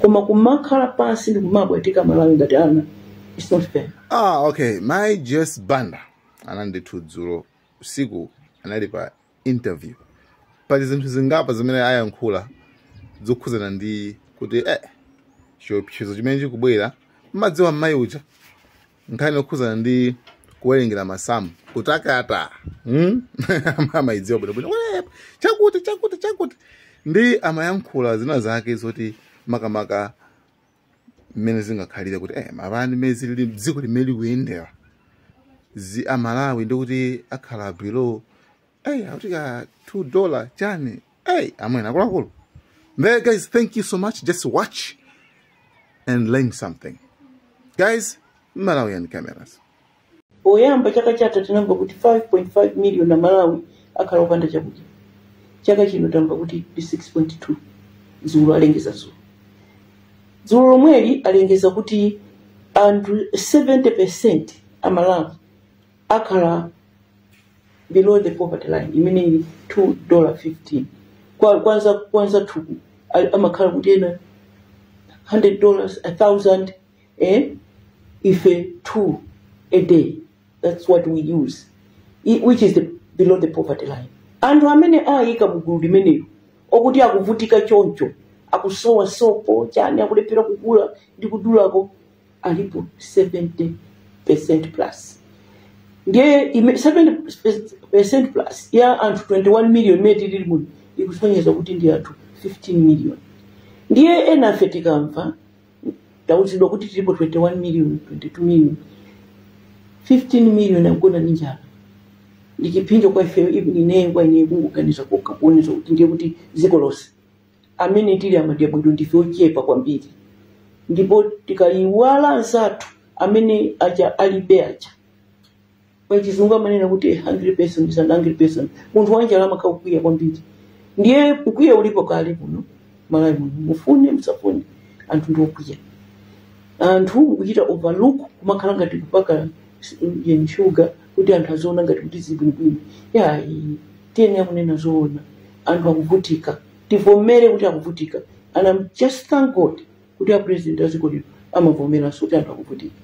koma kumakhala pansi ndi kumabwetika Malawi ngati ana. It's not fair. Okay. My just banda anandithu dzulo usiku analipa interview. Pali zinthu zingapa zimene ayankhula zokhuzana ndi kuti chiopsezo chimene chikubwera madziwa mmayucha nkhani yokhuzana ndi kuwerengera masamu kutakata amayidziwa bwino chakuti ndi amayankhula zina zake zoti makamaka mmene zingakhalire kuti mapani mezi lili dziko limene likuyendera Malawi ndi kuti akhala below akutika $2 chani amwena akuluakulu. There guys, thank you so much. Just watch and learn something. Guys, Malawian cameras. Oyamba chaka chatha tinamva kuti 5.5 million na Malawi akhala opanda chakudya. Chaka chino tamva kuti 6.2. Zulu alengeza Zulu. Zulu lomweli alengeza kuti 70% Malawi akhala below the poverty line, imene $2.15. Kwanza thuku amakhala kuti ena $100, 1,000, ife 2 a day. That's what we use, which is below the poverty line. Anthu amene ayika mugulu limenelo okuti akuvutika choncho, akusowa sopo chani, akulephera kugula ndi kudulako, alipo 70% plus. Ndiye 70% plus ya anthu 21 million meti lili muno ikusonyeza kuti ndi anthu 15 million. Ndiye ena afe tikamva tauzidwa kuti tilipo 21 million, 22 million, 15 million akugona ndi njala. Ndikipinjo kwa ife ine kunguganiza kuonesa kuti ndiye kuti dziko lonse amene tili amadya bwino ndife ochepa kwambiri, ndipo tikayiwala anzathu amene aja alibe aja. Kwa chizungu amanena kuti 100% is an angry person. Munthu wanjala amakakwiya kwambiri. Ndiye kukwiya ulipo kale kuno Malawi muno, mufune musafune anthu ndi okwiya. Anthu kuchita overlook kumakhala ngati kupaka sugar kuti anthu azoona ngati kuti zibwinobwino. Tiyeni akunena zoona, anthu akuvutika, tivomere kuti akuvutika. And I'm just thank God kuti a president aziko lino amavomera kuti anthu akuvutika.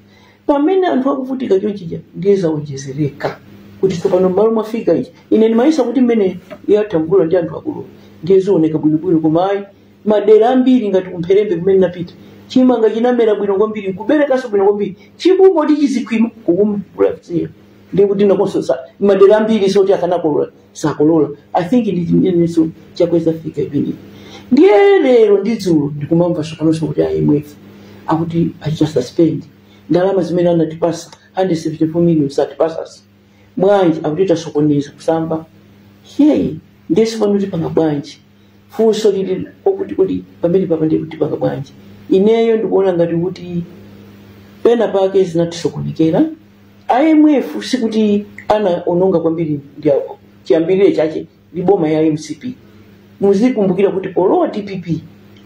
Pamene anthu akuvutika chonchija ndiye zawonjezereka kuti tsopano malo mwafika ichi. Ine ndimayisa kuti mmene yatambula ndi anthu akulu ndiye zooneka bwinobwino, koma madera ambiri ngati kumpherembe kumene napita chimanga chinamera bwino kwambiri, kuberekaso bwino kwambiri, chikuko ndi chizikwima kukumulaziya ndi kuti nakonso madera ambiri soti akanakolola sakolola. I think ndineso chakweza fika ibini. Ndiye lero ndi Zulu ndikumamva sopanonso kuti IMF akuti acha suspend ndalama zimene anatipasa 174 million satipasa bwanji akuti tasokoneza kusamba. Ndesi pano kuti panga bwanji funso lili okuti pamene papa ndi kuti panga bwanji. Ineyo ndikuona ngati kuti pena pake zinatisokonekera. IMF sikuti ana ononga kwambiri ndiapo chiyambirire chache liboma ya MCP. Muzikumbukira kuti polowa DPP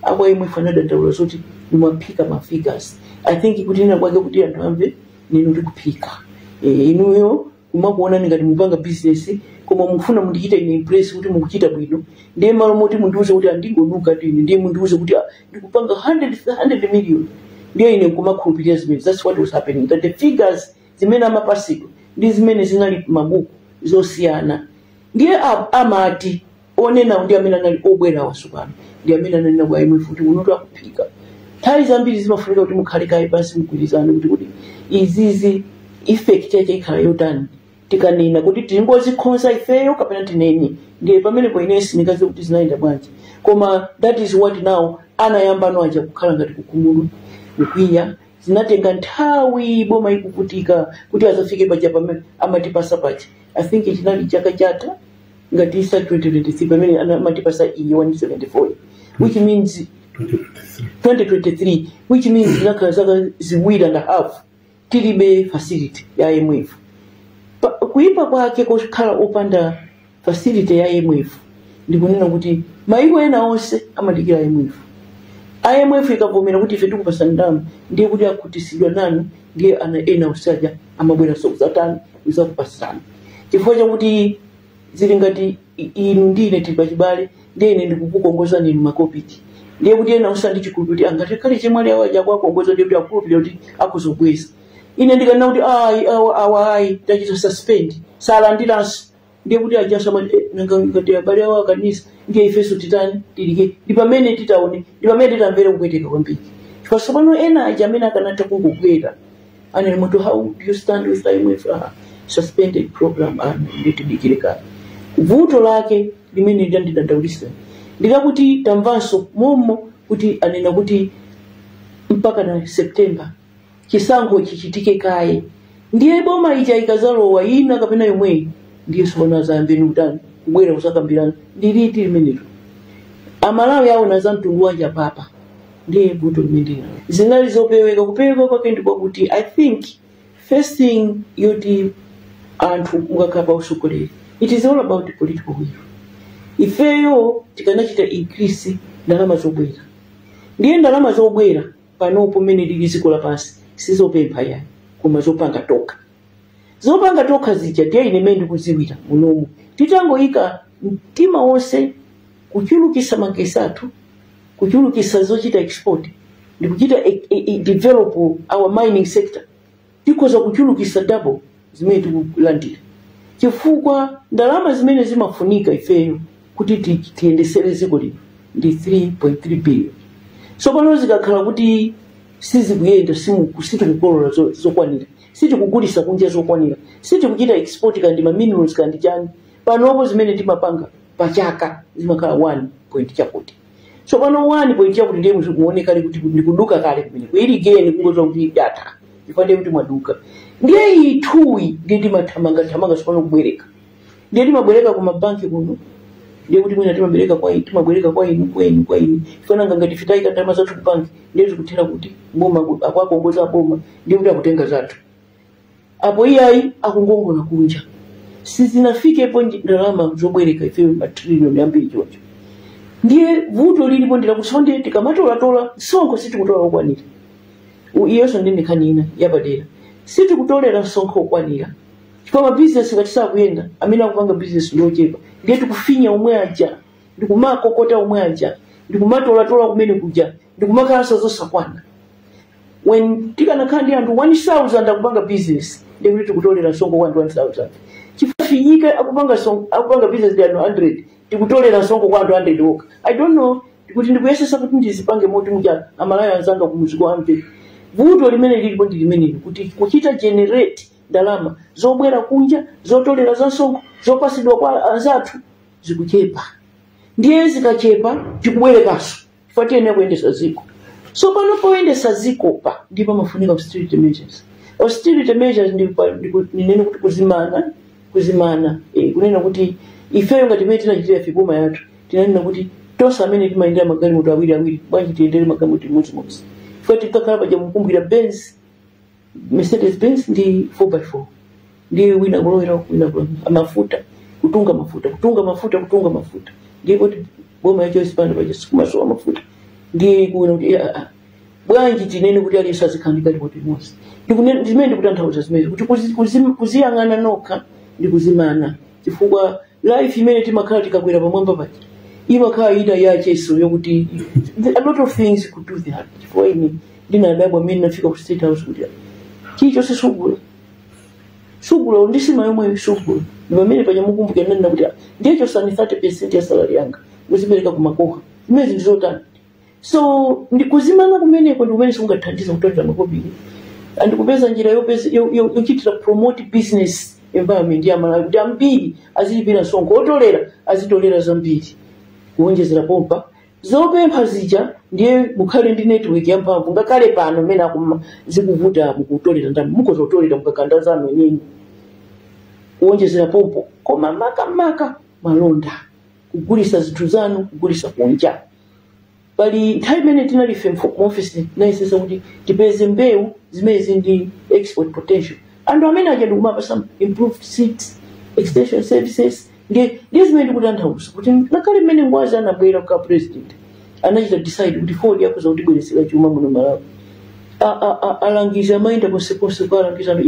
akwa IMF anadandaula zoti nimapika mafigures. I think kuti nina kwake kuti anthu amve nino ndikupika. Inuyo kumakuona ngati mupanga business koma mufuna mundichita ine impress kuti mukuchita bwino. Ndiye malo moti mundiuze kuti andingonuka tini, ndiye mundiuze kuti ndikupanga 100 million. Ndiye ine kumakhulupirira zimene. That's what was happening. That the figures zimene amapasidwa ndi zimene zinali mabuku zosiyana. Ndiye amati onena ndi amene anali obwera wasukana, ndi amene ananena kwa IMF kuti unoto akupika. Nthawi zambiri zimafunika kuti mukhale kaye pansi mugwirizane kuti izizi effect yake ikhala yotani. Tikanena kuti tingozikhonza ifeyo kapena tineni, ndiye pamene poinesi nikaze kuti zinaenda bwanji. Koma that is what now anayambano aja kukhala ngati kukumulu kukwiya. Zinatenga nthawi boma ikuvutika kuti azafike paja pamene amatipasa paja. I think chinali chaka chatha ngati isa 2023 pamene amatipasa iyi 174, which means 2023, which means zaka ziwiri and a half tilibe facility ya IMF. Kuipa kwake kukhala opanda facility ya IMF ndikunena kuti maiko ena onse amadikira IMF. IMF ikavomera kuti ife tikupasa ndalama ndiye kuti akutisidwa nani, ndiye ana ena usaja amabwera sokuzatani uzakupasana. Chifukwa chakuti zili ngati inu ndine tili pachibale, ndiye ine ndikukukongoza ninu makopiti. ndiye kuti ena usandi chikulu kuti angati kale chemwali awaja kwakongoza ndiye kuti akhulupirira kuti akuzobweza. Ine ndikanena kuti ayi tachita suspend salandiranso ndiye kuti ajasama ngati abale awo akanisa ndiye ifeso titani tilike ndi pamene titaone ndi pamene titamvera kupweteka kwambiri. Chifukwa tsopano ena aja amene akanatha kungogwera anene munthu how do you stand with time with suspended program nditidikire kale. Vuto lake limene ndidandaulisa ndikakuti tamvanso momo kuti anena kuti mpaka na September chisankho chichitike kaye ndiye boma ija ikazalowa ina kapena yomwe ndiye sona zambe nutani kubwera kusakambirana ndiliti limenelo amalawi yawo na zamtundu wanja papa ndiye vuto limene zinali zopeweka kupeweka kwake ndipo kuti I think first thing yoti anthu mukakapa usokoleri it is all about political will. Ifeyo tikanachita increase ndalama zobwera ndiye ndalama zobwera panopo mene lili ziko lapansi sizopempha yani koma zopanga toka zija ndiye ine mene kuziwira munomu titangoyika mtima wonse kuchulukisa magesi athu kuchulukisa zochita export ndi kuchita develop our mining sector tikoza kuchulukisa double zimene tikulandira chifukwa ndalama zimene zimafunika ifeyo kuti tiendesere ziko lino ndi 3.3 billion. So pano zikakhala kuti sizikuyenda sitikukolola zokwanira sitikugulisa kunja zokwanira sitikuchita export kandi ma minerals kandi chani panopo zimene timapanga pachaka zimakhala 1 point chakuti. So pano 1 point chakuti ndiye mukuoneka kuti ndikuduka kale kumene kweli gene kungoza kuti data ifande kuti mwaduka ndiye ithuwi ndiye timathamanga sopano kubwereka ndiye timabwereka ku mabanki kuno ndiye kuti mwina timabwereka kwa inu ifana ngati fitaika ndalama zathu ku banki ndiye zikuthera kuti boma akwakongoza boma ndiye kuti akutenga zathu apo iyayi akungongola kunja sizinafikepo ndalama zobwereka ifeyo matrillion yambiri chocho ndiye vuto lilipo ndila kusonde tikamatola sonkho sitikutola okwanira iyonso ndi ndikhanina yapadera sitikutolera sonkho okwanira chifukwa business ngati sakuyenda amene akupanga business yochepa ndiye tikufinya omwe aja ndikumakokota omwe aja ndikumatola kumene kuja ndikumakhalasa zosakwana when tikanakhala ndi anthu 1000 akupanga business ndiye kuti tikutolera sonkho kwa 1000 chifukwa finyika akupanga business ndi anthu 100 tikutolera sonkho kwa anthu 100 okha. I don't know kuti ndikuyesesa kuti ndizipange moti muja amalayo anzanga kumuziko ampe vuto limene lilipo ndi limeneli kuti kuchita generate ndalama zobwera kunja zotolera za sonkho zopasidwa kwa anzathu zikuchepa ndiye zikachepa tikubwerekaso fatene kuyendesa ziko. So pano poyendesa ziko pa ndipo mafunika austerity measures. Austerity measures ninene kuti kuzimana kunena kuti ifeyo ngati mene tinachitira fiboma yathu tinanena kuti tonse amene timayendera magali moto awiri bwanji tiyendere magali moto imodzi fati tikakhala paja mukumbukira Benz Mercedes Benz ndi 4x4 ndiye wina kulowera amafuta kutunga mafuta ndiye kuti boma yacho isipanda paja sikumasowa mafuta ndiye kuona kuti bwanji tinene kuti ali sazikhandika lipoti imodzi ndimene ndikutanthauza zimene kuti kuziyang'ana nokha ndi kuzimana chifukwa life imene timakhala tikakwera pamwamba paja imakhala ina yacheso yokuti a lot of things could do that chifukwa ine ndinadabwa amene nafika ku State House kuti chicho sugula ndisima yomwe sugula ndi pamene paja mukumbuke nena kuti ndiye chosani 30% ya salary yanga muzipereka kumakoha imene ndizotani. So ndikuzimana kumeneko ndi kumene sikungathandiza kutolera makobiri andikupeza njira yochitira promote business environment ya Malawi kuti ambiri azilipira sonkho otolera azitolera zambiri kuonjezera pompa zopempha zija ndiye mukhale ndi network yamphamvu ngakhale pano mene zikuvuta mukutolera ndalama mukozotolera mukakanda zanu nyinyi kuonjezera pompo koma maka malonda kugulisa zinthu zanu kugulisa kunja bali nthawi imene tinalife office naisesa kuti tipeze mbewu zimene zindi export potential anthu amene aja ndikumapa some improved seeds extension services ndiye zimene ndikutanthauza kuti ngakhale mmene ngwazi anabwera kwa president anachita decide kuti Ford yakuza kuti bweresera chuma muno Malawi alangiza amaenda konsekonse kwa alangiza no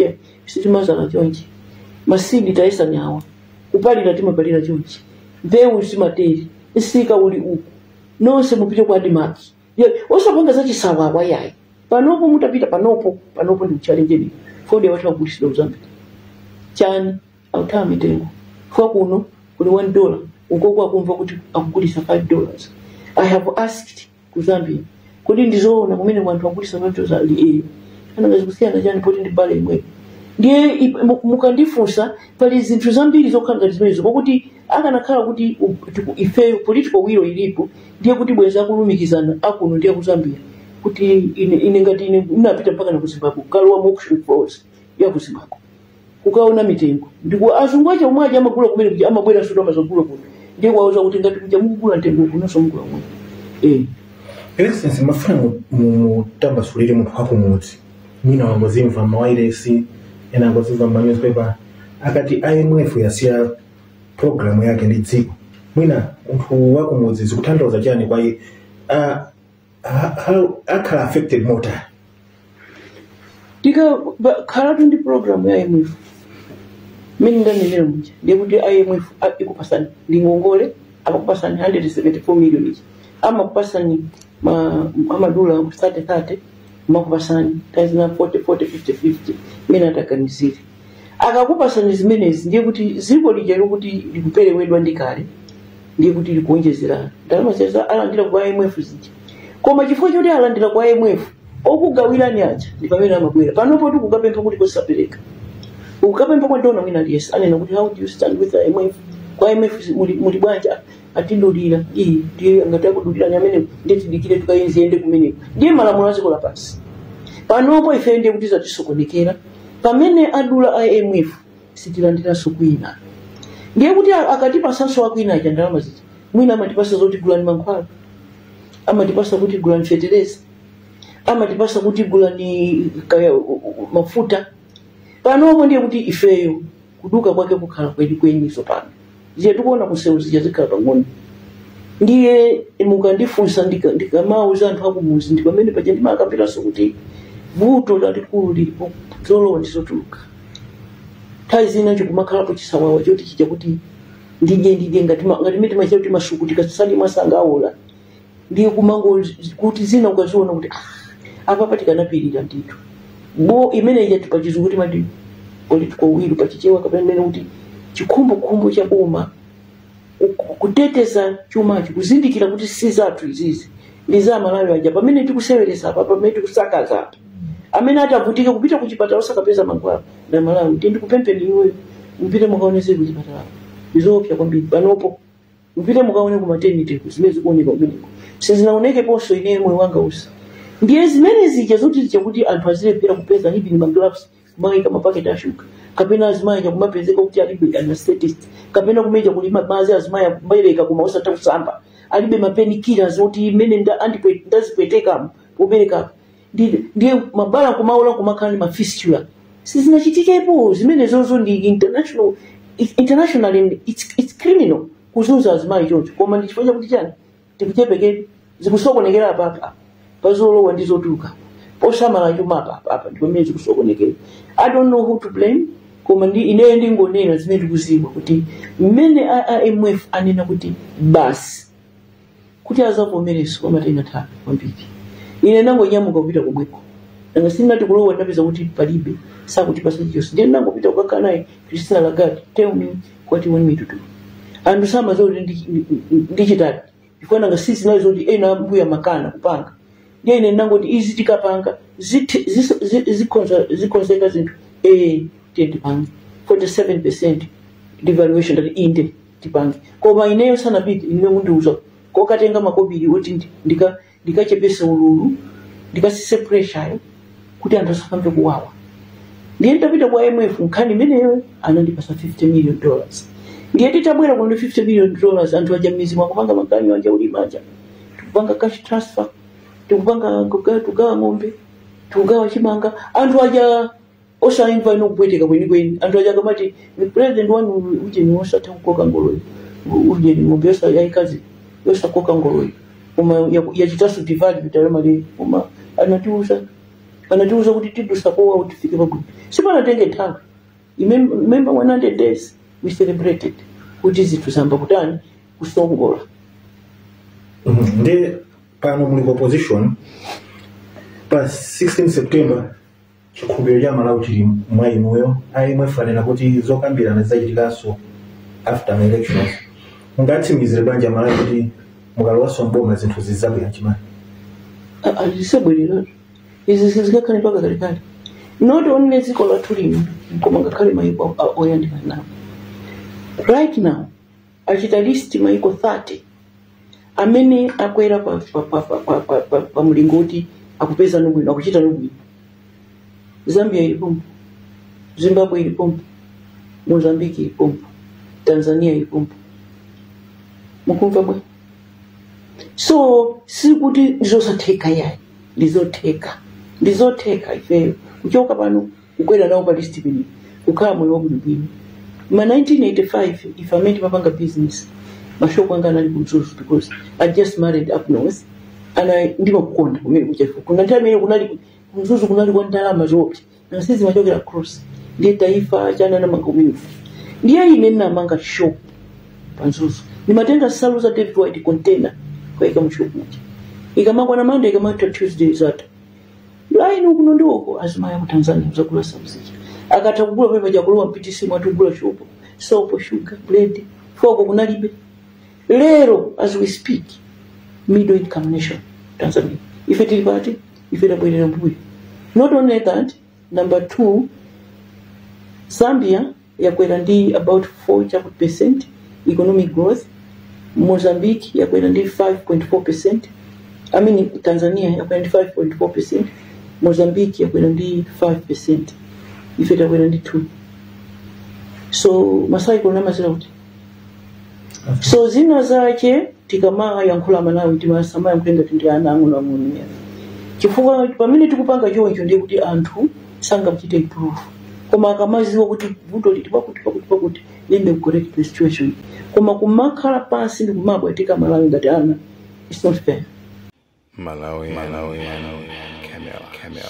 sitimazala chonchi masidi taisa nyawa kupalira timapalira chonchi mbewu simateri isika uli uku nonse mupite kwa dimaki osapanga za chisawawa yayi panopo mutapita panopo ndi challenge fodi watu wakulisa uzambi chani autama mitengo kwa kuno kuli $1 ukoko akumva kuti akukulisa $5. I have asked kuzambia kodi ndizoona kumene wanthu wakulisa nacho za anazikusiana jani poti ndi bale imwe ndiye mukandifunsa pali zinthu zambiri zokhanga zimenezo pakuti akanakhala kuti ife political will ilipo ndiye kuti bweza kulumikizana akuno ndiye kuzambia kuti ine ngati ine napita mpaka na kuzimbabwe kalowa auction force ya kuzimbabwe kukaona mitengo ndiko azungu acha umwaje amagula kumene kuti amabwera sudo amazogula kuno ndiye kwauza kuti ngati kuja mukugula mtengo kunonso mukula mwe Excellency mafuna mutambasulire munthu wakumudzi mwina wangozimva mawayilesi ena ngozimva newspaper akati IMF yasiya program yake ndi dziko mwina munthu wakumudzi zikutanthauza chani kwa iye akhala affected mota tika khalatu ndi program ya IMF mimi ndanenera muje ndiye kuti IMF ikupasani ndingongole akupasani 174 million amakupasani amadula 30 makupasani tazina 40 mimi natakanizira akakupasani zimenezi ndiye kuti zipo lijalo kuti likupelewedwa ndikale ndiye kuti likuonjezera ndalama sasa alandira kwa IMF ziji koma chifukwa choti alandira kwa IMF okugawirani acha ndipamene amabwera panopo tikukapempha kuti kosapereka ukapempha kwa dona mwina yes anena kuti how do you stand with the IMF kwa IMF muli bwanja atindulira ndiye ngatakudulira nyamene ndetidikire tukayenziende kumene ndiye malamulo aziko lapasi panopo ife ndiye kuti zatisokonekera pamene adula IMF sitilandira sokwina ndiye kuti akatipa sanso wakwina acha ndalama ziti mwina amatipasa zoti gulani mankhwala amatipasa kuti gulani fertilizer amatipasa kuti gulani mafuta panopo ndiye kuti ifeyo kuduka kwake kukhala kweni sopano je tukuona kuseuzi jazikhala pang'ono ndiye mukandifunsa ndikamauza anthu akumuzi ndi pamene paja ndimakambiraso kuti vuto lalikulu lilipo zolowa ndizotuluka nthawi zina chikumakhalapo chisawawa choti chija kuti ndije ngati mitima cha kuti mashuku tikasali masanga awola ndiye kumango kuti zina ukaziona kuti apa patikanapirira ndithu bo imene ija tipachizungu kuti mati political will pachichewa kapena kuti chikhumbo cha boma kuteteza chumachi kuzindikira kuti si zathu izizi ndi za Malawi aja pamene tikuseweresa apa pamene tikusakaza apa amene atavutika kupita kuchipatala osakapeza mankhwala na Malawi ndi kupempeni iwe mpite mukaonese kuchipatala izopya kwambiri panopo mpite mukaone ku maternity zimene zikuoneka kumeneko sizinaoneke ponso ine moyo wanga usa ndiye zimene zija zoti kuti anthu azilepera kupeza hivi ni magloves kumaika mapaketi ashuka kapena azimaya kumapezeka kuti alibe anesthetic kapena kumeja kulima baadhi azimaya kubereka kumausa takusamba alibe mapenikila zoti imene ndazipweteka kubereka ndiye mabala kumaula kumakhala mafistula sizinachitikepo zimene zozo ndi international it's criminal kuzunza azimaya choncho koma ndichifanya kuti chani tikuchepeke zikusokonekera apa pazolowa ndizotuluka osamala chuma apa ndipo mimi zikusokonekera I don't know who to blame koma ine ndingonena zimene tikuziwa kuti mmene IMF anena kuti basi kuti azavomeresa koma tenga thana kwambiri ine nangonyamuka kupita komweko nanga sinati kulowa ndapeza kuti palibe sakuti pasachiyonse ndiye nangopita kukakhala naye Christina Lagarde tell me what you want me to do anthu samazoti ndichitati chifukwa nanga sisi nayo zoti ena mbuya makana kupanga ndiye ine nangoti izi tikapanga zikonzeka zinthu tipanga 47% devaluation that inde tipange koma ineyo sana bit ine mundiuza kokatenga makobiri oti ndikachepesa ululu ndikasise pressure kuti anthu asakamve kuwawa ndiye ndapita kwa IMF nkhani imeneyo anandipasa $50 million ndiye titabwera kwa $50 million anthu aja mizimu akupanga makani wanja ulimaja tukupanga cash transfer tukupanga tugawa ng'ombe tugawa chimanga anthu aja osaimva inokupweteka kweni anthu aja kamati president wanu uje ni osatha kukoka ngoloyi uje ni ng'ombe yaikazi yosakoka ngoloyi uma yachitasu divide vitalemali uma anatiuza kuti tidusa kwa utifike pabwino sipanatenge nthawi remember 100 days we celebrated kuti zithu zamba kutani kusongola Nde pano muli opposition pa 16 September chikhulupiriro cha Malawi chili mwa inuyo IMF anena kuti zokambirana zachitikaso after the elections mungatsimikizire banja Malawi kuti mukalowaso mboma zinthu zizabwera chimani alisebwerera izi sizikakhale mpaka kalekale not only ziko lathu lino koma ngakhale mayiko oyandikana nawo right now achita list mayiko 30 amene akwera pa mlingoti akupeza nobwino akuchita nobwino. Zambia ilipompo, Zimbabwe ilipompo, Mozambique ilipompo, Tanzania ilipompo. Mukumva bwe? So sikuti ndizosateka yayi, ndizoteka ife kuchoka pano kukwera nawo pa list bini kukhala moyo wabwino. Ma 1985 if I made mapanga business mashoko anga nali kumzuzu because I just married up north and ndimo kukonda kumene kuchefu kuna ntame kunali kumzuzu kunali kwa ndalama zote na sisi machokera cross ndiye taifa chana na magomini ndiye ine na manga shop panzuzu ni matenga salu za David White container kwa ikamshopu ikamangwa na Monday ikamata Tuesday zata line ukuno ndoko azima ya Tanzania uzakula subsidy akatakugula pepa jakulowa PTC mwatugula shop soap sugar bread foko kunalibe lero as we speak middle income nation Tanzania if it is party if it abwelera mbuyi. Not only that, number 2 Zambia yakwera ndi about 4% economic growth. Mozambique yakwera ndi 5.4%. I mean Tanzania yakwera ndi 5.4%. Mozambique yakwera ndi 5%. If it yakwera ndi 2. So Masai kuna mazira kuti. So zina zake tikama yankhula Malawi timasama yankwenga tindiana angula munye. Chifukwa pamene tikupanga choncho ndiye kuti anthu sanga kuchita improve. Koma akamaziwa kuti vuto litipa kuti lembe correct the situation. Koma kumakhala pansi ndi kumabwa tika Malawi ngati ana it's not fair. Malawi Camera.